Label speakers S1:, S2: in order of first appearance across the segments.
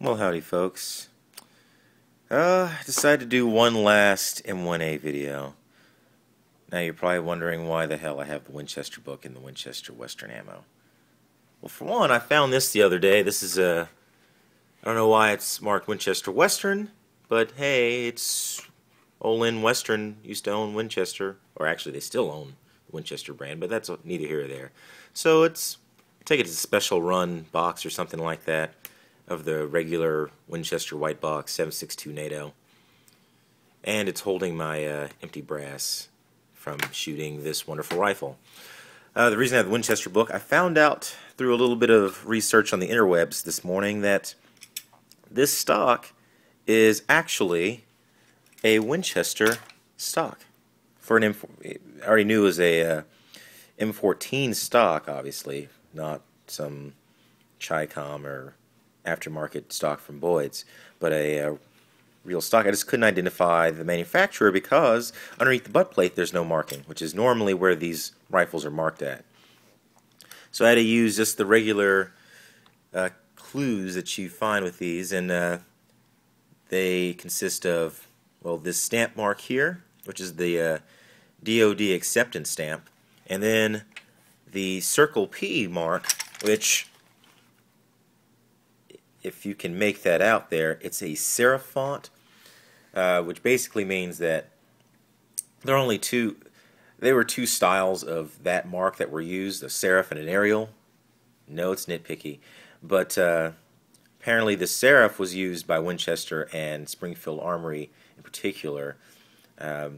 S1: Well, howdy folks. Decided to do one last M1A video. Now you're probably wondering why the hell I have the Winchester book and the Winchester Western ammo. Well, for one, I found this the other day. This is I don't know why it's marked Winchester Western, but hey, it's Olin Western used to own Winchester, or actually they still own the Winchester brand, but that's neither here or there. So I take it as a special run box or something like that of the regular Winchester white box 7.62 NATO, and it's holding my empty brass from shooting this wonderful rifle. The reason I have the Winchester book, I found out through a little bit of research on the interwebs this morning that this stock is actually a Winchester stock for an I already knew it was a M14 stock, obviously, not some Chi-Com or aftermarket stock from Boyd's, but a real stock. I just couldn't identify the manufacturer because underneath the butt plate there's no marking, which is normally where these rifles are marked at. So I had to use just the regular clues that you find with these, and they consist of, well, this stamp mark here, which is the DoD acceptance stamp, and then the Circle P mark, which, if you can make that out there, it's a serif font, which basically means that there were two styles of that mark that were used, a serif and an Arial. No, it's nitpicky, but apparently the serif was used by Winchester and Springfield Armory in particular. The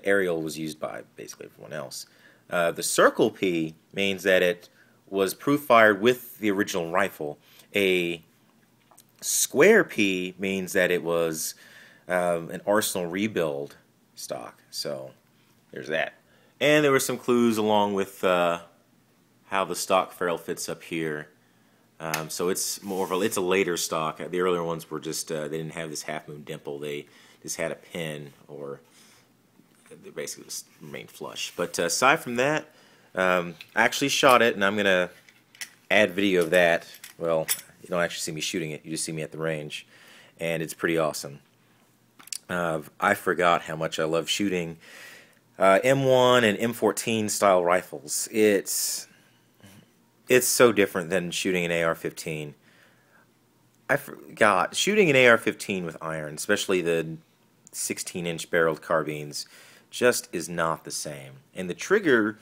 S1: Arial was used by basically everyone else. The Circle P means that it was proof-fired with the original rifle. A square P means that it was an Arsenal rebuild stock. So there's that. And there were some clues along with how the stock ferrule fits up here. So it's it's a later stock. The earlier ones were just they didn't have this half moon dimple. They just had a pin, or they basically just remained flush. But aside from that, I actually shot it, and I'm gonna add video of that. Well, you don't actually see me shooting it, you just see me at the range, and it's pretty awesome. I forgot how much I love shooting M1 and M14 style rifles. It's so different than shooting an AR-15. I forgot, shooting an AR-15 with iron, especially the 16-inch barreled carbines, just is not the same. And the trigger,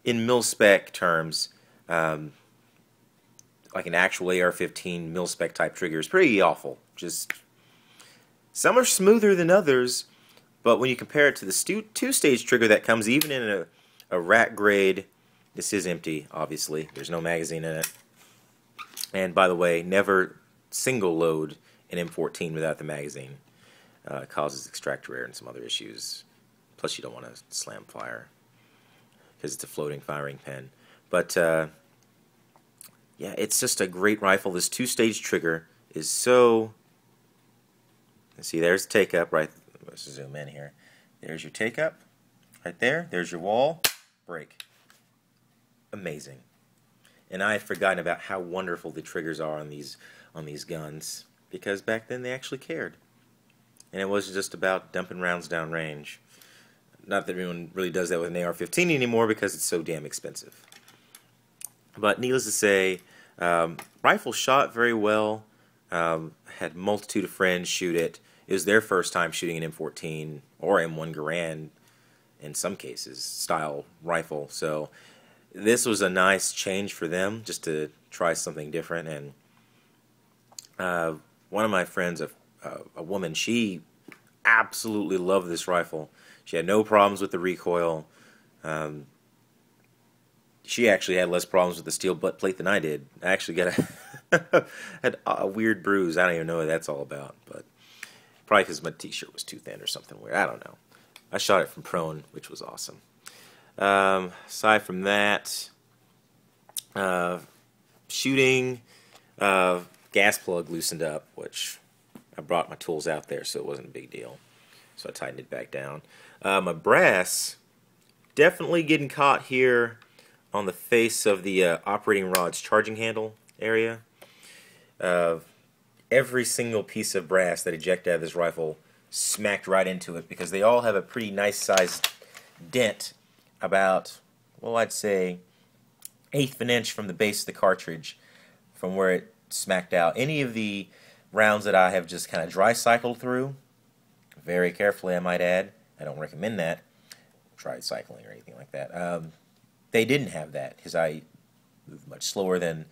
S1: in mil-spec terms, like an actual AR-15 mil-spec type trigger, is pretty awful. Just some are smoother than others, but when you compare it to the two-stage trigger that comes even in a rack grade, this is empty, obviously. There's no magazine in it. And by the way, never single load an M14 without the magazine. It causes extractor error and some other issues. Plus, you don't want to slam fire because it's a floating firing pin. But yeah, it's just a great rifle. This two-stage trigger is so... See, there's the take-up, right? Let's zoom in here. There's your take-up, right there. There's your wall. Break. Amazing. And I had forgotten about how wonderful the triggers are on these guns, because back then they actually cared. And it wasn't just about dumping rounds down range. Not that anyone really does that with an AR-15 anymore because it's so damn expensive. But needless to say, rifle shot very well. Had a multitude of friends shoot it. It was their first time shooting an M14 or M1 Garand, in some cases, style rifle. So this was a nice change for them, just to try something different. And one of my friends, a woman, she absolutely loved this rifle. She had no problems with the recoil. She actually had less problems with the steel butt plate than I did. I actually got had a weird bruise. I don't even know what that's all about, but probably because my t-shirt was too thin or something weird. I don't know. I shot it from prone, which was awesome. Aside from that, shooting, gas plug loosened up, which I brought my tools out there, so it wasn't a big deal. So I tightened it back down. My brass, definitely getting caught here on the face of the operating rod's charging handle area. every single piece of brass that ejected out of this rifle smacked right into it, because they all have a pretty nice sized dent, about, well, I'd say 1/8 of an inch from the base of the cartridge from where it smacked out. Any of the rounds that I have just kind of dry cycled through, very carefully I might add, I don't recommend that, dry cycling or anything like that, they didn't have that, because I move much slower than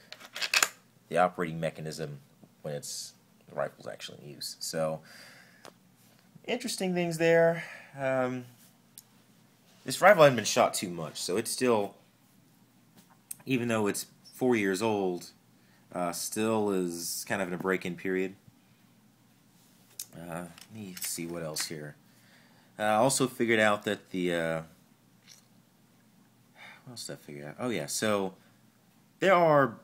S1: the operating mechanism when the rifle's actually in use. So, interesting things there. This rifle hasn't been shot too much, so it's still, even though it's 4 years old, still is kind of in a break-in period. Let me see what else here. I also figured out that the what else did I figure out? Oh yeah, so there are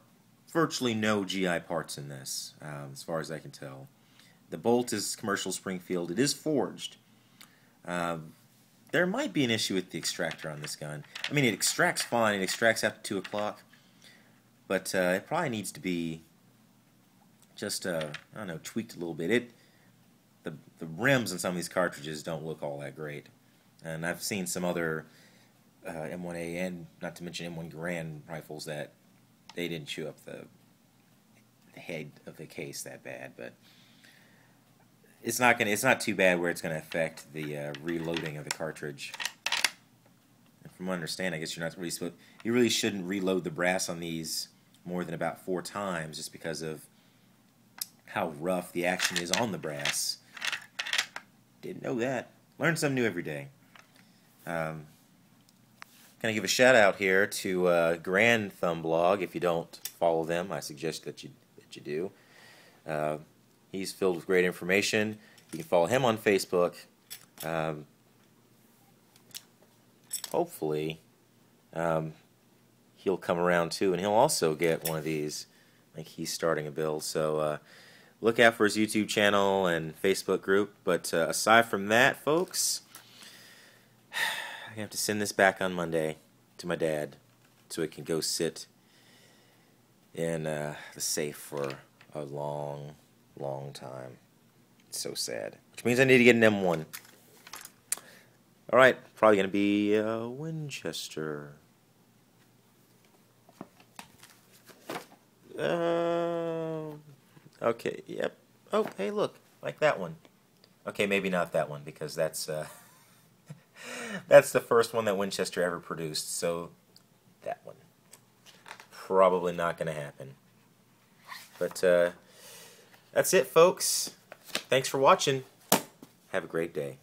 S1: virtually no GI parts in this, as far as I can tell. The bolt is commercial Springfield. It is forged. There might be an issue with the extractor on this gun. I mean, it extracts fine. It extracts after 2 o'clock. But it probably needs to be just, I don't know, tweaked a little bit. The rims on some of these cartridges don't look all that great. And I've seen some other M1A, and not to mention M1 Garand rifles, that they didn't chew up the head of the case that bad. But it's not too bad where it's gonna affect the reloading of the cartridge. And from what I understand, I guess you're not really supposed. You really shouldn't reload the brass on these more than about 4 times, just because of how rough the action is on the brass. Didn't know that. Learn something new every day. Gonna give a shout out here to Garand Thumb Blog. If you don't follow them, I suggest that you do. He's filled with great information. You can follow him on Facebook. Hopefully, he'll come around too, and he'll also get one of these. I think he's starting a build. So look out for his YouTube channel and Facebook group. But aside from that, folks, I have to send this back on Monday to my dad so it can go sit in the safe for a long time. It's so sad. Which means I need to get an M1. Alright, probably going to be Winchester. Okay, yep. Oh, hey, look, like that one. Okay, maybe not that one, because that's that's the first one that Winchester ever produced, so that one. Probably not going to happen. But that's it, folks. Thanks for watching. Have a great day.